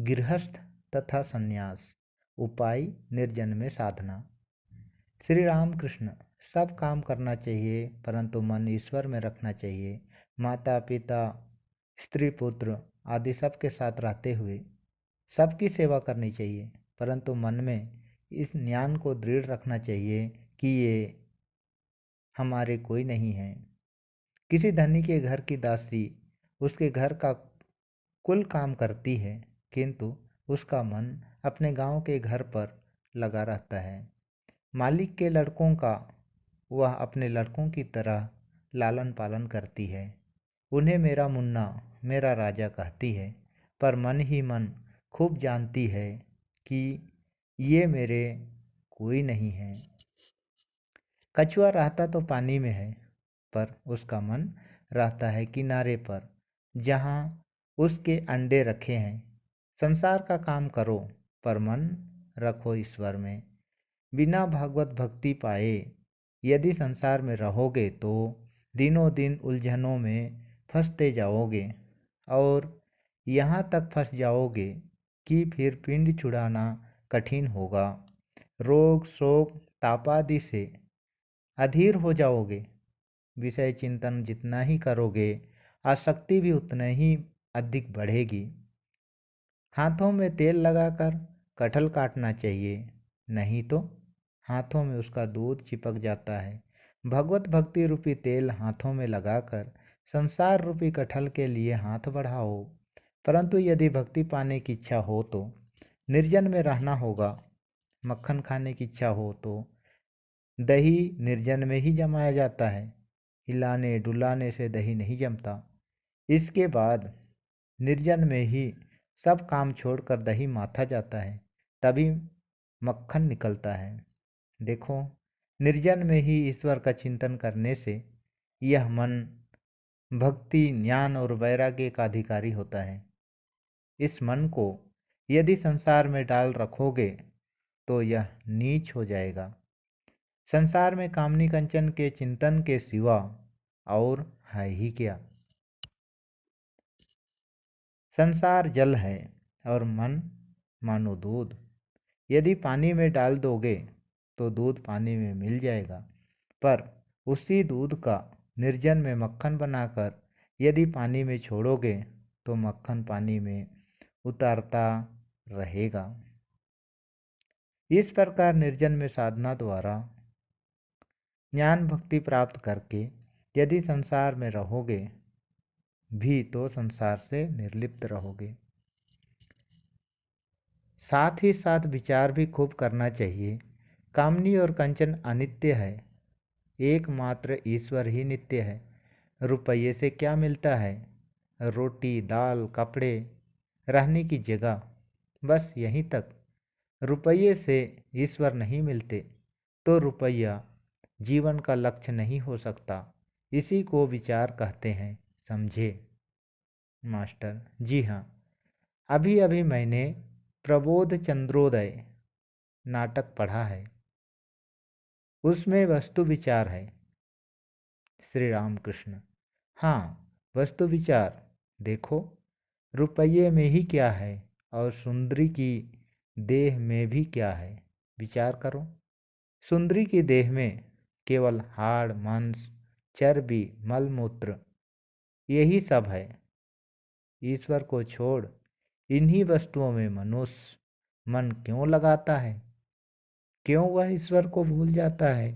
गृहस्थ तथा संन्यास। उपाय निर्जन में साधना। श्री राम कृष्ण। सब काम करना चाहिए परंतु मन ईश्वर में रखना चाहिए। माता पिता स्त्री पुत्र आदि सबके साथ रहते हुए सबकी सेवा करनी चाहिए, परंतु मन में इस ज्ञान को दृढ़ रखना चाहिए कि ये हमारे कोई नहीं है। किसी धनी के घर की दासी उसके घर का कुल काम करती है, किंतु उसका मन अपने गांव के घर पर लगा रहता है। मालिक के लड़कों का वह अपने लड़कों की तरह लालन पालन करती है। उन्हें मेरा मुन्ना मेरा राजा कहती है, पर मन ही मन खूब जानती है कि ये मेरे कोई नहीं है। कछुआ रहता तो पानी में है, पर उसका मन रहता है किनारे पर, जहाँ उसके अंडे रखे हैं। संसार का काम करो पर मन रखो ईश्वर में। बिना भागवत भक्ति पाए यदि संसार में रहोगे तो दिनों दिन उलझनों में फंसते जाओगे और यहाँ तक फंस जाओगे कि फिर पिंड छुड़ाना कठिन होगा। रोग शोक तापादि से अधीर हो जाओगे। विषय चिंतन जितना ही करोगे आसक्ति भी उतना ही अधिक बढ़ेगी। हाथों में तेल लगाकर कटहल काटना चाहिए, नहीं तो हाथों में उसका दूध चिपक जाता है। भगवत भक्ति रूपी तेल हाथों में लगाकर संसार रूपी कटहल के लिए हाथ बढ़ाओ। परंतु यदि भक्ति पाने की इच्छा हो तो निर्जन में रहना होगा। मक्खन खाने की इच्छा हो तो दही निर्जन में ही जमाया जाता है, हिलाने डुलाने से दही नहीं जमता। इसके बाद निर्जन में ही सब काम छोड़कर दही माथा जाता है, तभी मक्खन निकलता है। देखो, निर्जन में ही ईश्वर का चिंतन करने से यह मन भक्ति ज्ञान और वैराग्य का अधिकारी होता है। इस मन को यदि संसार में डाल रखोगे तो यह नीच हो जाएगा। संसार में कामनी कंचन के चिंतन के सिवा और है ही क्या। संसार जल है और मन मानो दूध। यदि पानी में डाल दोगे तो दूध पानी में मिल जाएगा, पर उसी दूध का निर्जन में मक्खन बनाकर यदि पानी में छोड़ोगे तो मक्खन पानी में उतरता रहेगा। इस प्रकार निर्जन में साधना द्वारा ज्ञान भक्ति प्राप्त करके यदि संसार में रहोगे भी तो संसार से निर्लिप्त रहोगे। साथ ही साथ विचार भी खूब करना चाहिए। कामनी और कंचन अनित्य है, एकमात्र ईश्वर ही नित्य है। रुपये से क्या मिलता है? रोटी दाल कपड़े रहने की जगह, बस यहीं तक। रुपये से ईश्वर नहीं मिलते तो रुपया जीवन का लक्ष्य नहीं हो सकता। इसी को विचार कहते हैं, समझे मास्टर? जी हाँ, अभी अभी मैंने प्रबोध चंद्रोदय नाटक पढ़ा है, उसमें वस्तु विचार है। श्री राम कृष्ण। हाँ, वस्तु विचार। देखो, रुपये में ही क्या है और सुंदरी की देह में भी क्या है, विचार करो। सुंदरी की देह में केवल हाड़ मांस चर्बी मलमूत्र यही सब है। ईश्वर को छोड़ इन्हीं वस्तुओं में मनुष्य मन क्यों लगाता है? क्यों वह ईश्वर को भूल जाता है?